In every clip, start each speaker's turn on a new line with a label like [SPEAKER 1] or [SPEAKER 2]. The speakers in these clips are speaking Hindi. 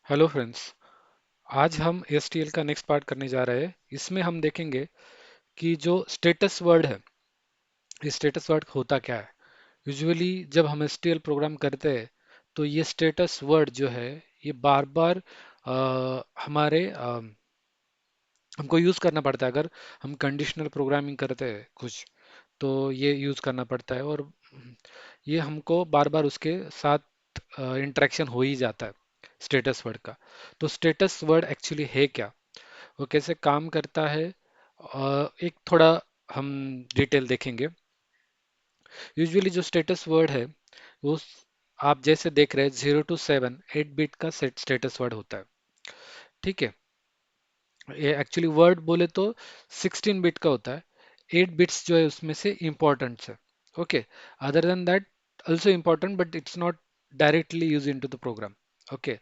[SPEAKER 1] Hello friends. आज हम एसटीएल का नेक्स्ट पार्ट करने जा रहे हैं। इसमें हम देखेंगे कि जो स्टेटस वर्ड है, ये स्टेटस वर्ड होता क्या है। यूजुअली जब हम एसटीएल प्रोग्राम करते हैं तो ये स्टेटस वर्ड जो है ये बार बार हमारे हमको यूज़ करना पड़ता है। अगर हम कंडीशनल प्रोग्रामिंग करते हैं कुछ, तो ये यूज़ करना पड़ता है, और ये हमको बार बार उसके साथ इंटरेक्शन हो ही जाता है स्टेटस वर्ड का। तो स्टेटस वर्ड एक्चुअली है क्या, वो कैसे काम करता है, एक थोड़ा हम डिटेल देखेंगे। यूजुअली जो स्टेटस वर्ड है वो आप जैसे देख रहे हैं 0 to 7 8 बिट का सेट स्टेटस वर्ड होता है। ठीक है, ये एक्चुअली वर्ड बोले तो 16 बिट का होता है। 8 बिट्स जो है उसमें से इम्पोर्टेंट है। Okay, other than that also important but it's not directly used into the program. Okay,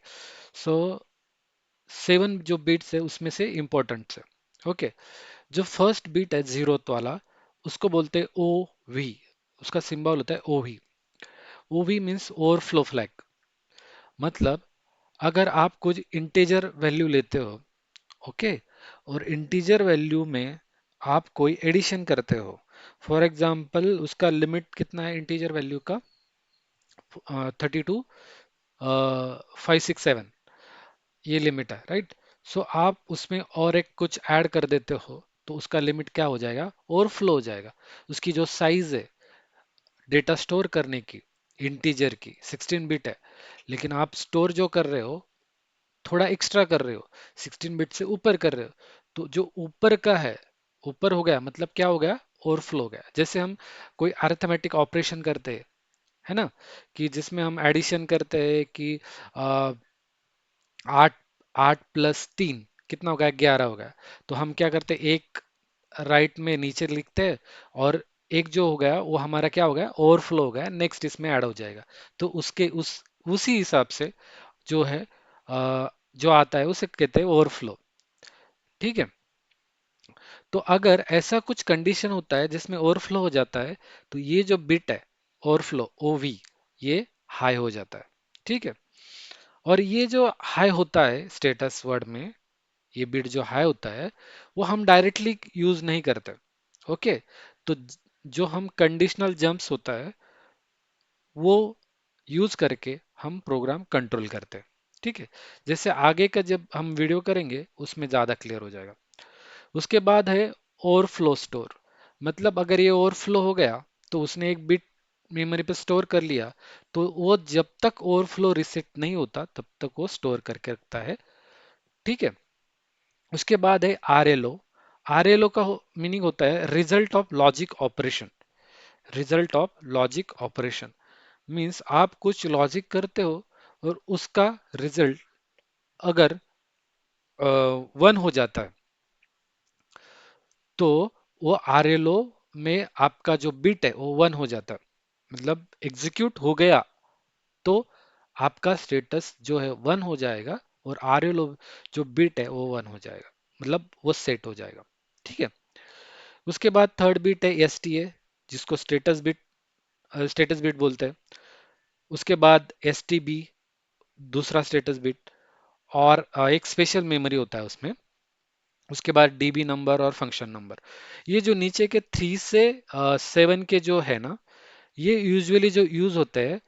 [SPEAKER 1] so 7 जो बिट्स है उसमें से इम्पोर्टेंट है। ओके, जो फर्स्ट बीट है जीरोथ वाला, उसको बोलते हैं ओ वी। उसका सिंबल होता है O V. O V means overflow flag. मतलब अगर आप कुछ इंटीजर वैल्यू लेते हो, ओके, और इंटीजर वैल्यू में आप कोई एडिशन करते हो, फॉर एग्जांपल उसका लिमिट कितना है इंटीजर वैल्यू का, 32 567, ये लिमिट है, राइट। सो आप उसमें और एक कुछ ऐड कर देते हो तो उसका लिमिट क्या हो जाएगा, ओवरफ्लो हो जाएगा। उसकी जो साइज है डेटा स्टोर करने की, इंटीजर की 16 बिट है, लेकिन आप स्टोर जो कर रहे हो थोड़ा एक्स्ट्रा कर रहे हो, 16 बिट से ऊपर कर रहे हो, तो जो ऊपर का है ऊपर हो गया, मतलब क्या हो गया, ओवरफ्लो हो गया। जैसे हम कोई अरिथमेटिक ऑपरेशन करते हैं, है ना, कि जिसमें हम एडिशन करते हैं कि आ, 8 8 + 3 कितना हो गया, 11 हो गया। तो हम क्या करते हैं, एक राइट में नीचे लिखते हैं, और एक जो हो गया वो हमारा क्या हो गया, ओवरफ्लो हो गया, नेक्स्ट इसमें ऐड हो जाएगा। तो उसके उसी हिसाब से जो है जो आता है उसे कहते हैं ओवरफ्लो। ठीक है, तो अगर ऐसा कुछ कंडीशन होता है जिसमें ओवरफ्लो हो जाता है, तो ये जो बिट है ओवरफ्लो ओवी, ये हाई हो जाता है। ठीक है, और ये जो हाई होता है स्टेटस वर्ड में, ये बिट जो हाई होता है वो हम डायरेक्टली यूज नहीं करते। ओके, तो जो हम कंडीशनल जंप्स होता है वो यूज करके हम प्रोग्राम कंट्रोल करते हैं। ठीक है, जैसे आगे का जब हम वीडियो करेंगे उसमें ज़्यादा क्लियर हो जाएगा। उसके बाद है ओवरफ्लो स्टोर। मतलब अगर ये ओवरफ्लो हो गया तो उसने एक बिट मेमोरी पे स्टोर कर लिया, तो वो जब तक ओवरफ्लो रिसेट नहीं होता तब तक वो स्टोर करके रखता है। ठीक है, उसके बाद है R L O. R L O का मीनिंग होता है result of logic operation. Result of logic operation means आप कुछ लॉजिक करते हो और उसका रिजल्ट अगर 1 हो जाता है, तो वो आर एल ओ में आपका जो बिट है वो 1 हो जाता है, मतलब एग्जीक्यूट हो गया, तो आपका स्टेटस जो है 1 हो जाएगा, और आर एल ओ जो बिट है वो 1 हो जाएगा, मतलब वो सेट हो जाएगा। ठीक है, उसके बाद थर्ड बिट है एस टी ए, जिसको स्टेटस बिट बोलते हैं। उसके बाद एस टी बी, दूसरा स्टेटस बिट, और एक स्पेशल मेमोरी होता है उसमें। उसके बाद डीबी नंबर और फंक्शन नंबर। ये जो नीचे के 3 से 7 के जो है ना, ये यूजुअली जो यूज होते हैं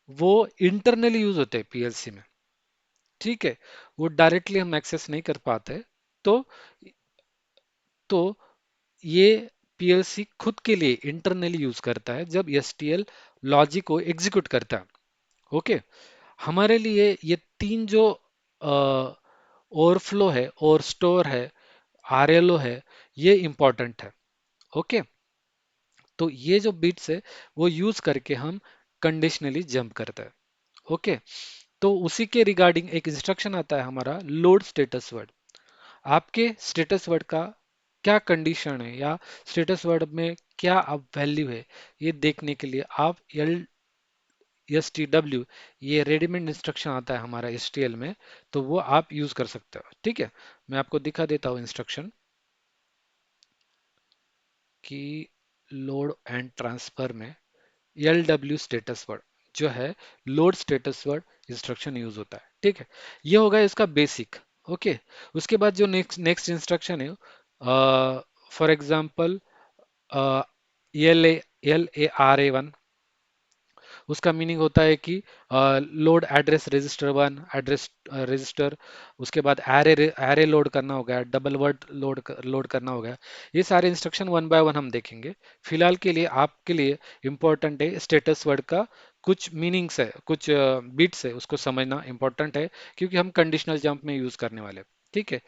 [SPEAKER 1] वो इंटरनली यूज होते हैं पीएलसी में। ठीक है, वो डायरेक्टली हम एक्सेस नहीं कर पाते। तो तो ये पीएलसी खुद के लिए इंटरनली यूज करता है जब एसटीएल लॉजिक को एग्जीक्यूट करता है। ओके, हमारे लिए ये तीन जो ओवरफ्लो है और स्टोर है, आरएलओ है, ये इंपॉर्टेंट है। ओके, तो ये जो बिट्स है वो यूज करके हम कंडीशनली जंप करते हैं। ओके, तो उसी के रिगार्डिंग एक इंस्ट्रक्शन आता है हमारा लोड स्टेटस वर्ड। आपके स्टेटस वर्ड का क्या कंडीशन है, या स्टेटस वर्ड में क्या अब वैल्यू है, ये देखने के लिए आप एल एस टी डब्ल्यू, ये रेडीमेड इंस्ट्रक्शन आता है हमारा एस टी एल में, तो वो आप यूज कर सकते हो। ठीक है, मैं आपको दिखा देता हूँ इंस्ट्रक्शन कि लोड एंड ट्रांसफर में एल डब्ल्यू स्टेटस वर्ड जो है load status word instruction use होता है। ठीक है, ये होगा इसका बेसिक। ओके, उसके बाद जो नेक्स्ट नेक्स्ट इंस्ट्रक्शन है, फॉर एग्जांपल LARA1, उसका मीनिंग होता है कि load address register 1, address register, उसके बाद एरे एरे लोड करना होगा, डबल वर्ड लोड करना होगा। ये सारे इंस्ट्रक्शन वन बाय वन हम देखेंगे। फिलहाल के लिए आपके लिए इंपॉर्टेंट है स्टेटस वर्ड का कुछ मीनिंग्स है, कुछ बिट्स है, उसको समझना इंपॉर्टेंट है, क्योंकि हम कंडीशनल जंप में यूज करने वाले हैं। ठीक है,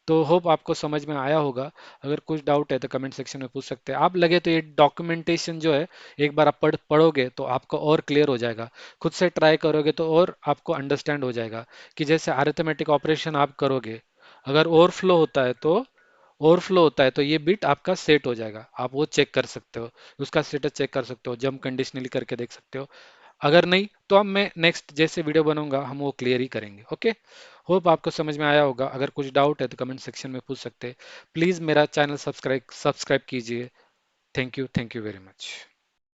[SPEAKER 1] तो होप आपको समझ में आया होगा। अगर कुछ डाउट है तो कमेंट सेक्शन में पूछ सकते हैं आप। लगे तो ये डॉक्यूमेंटेशन जो है, एक बार आप पढ़ोगे तो आपको और क्लियर हो जाएगा। खुद से ट्राई करोगे तो और आपको अंडरस्टैंड हो जाएगा कि जैसे अरिथमेटिक ऑपरेशन आप करोगे, अगर ओवरफ्लो होता है तो ये बिट आपका सेट हो जाएगा, आप वो चेक कर सकते हो, उसका स्टेटस चेक कर सकते हो, जंप कंडीशनली करके देख सकते हो। अगर नहीं तो अब मैं नेक्स्ट जैसे वीडियो बनाऊंगा हम वो क्लियर ही करेंगे। ओके, होप आपको समझ में आया होगा। अगर कुछ डाउट है तो कमेंट सेक्शन में पूछ सकते हैं। प्लीज़ मेरा चैनल सब्सक्राइब सब्सक्राइब कीजिए। Thank you very much.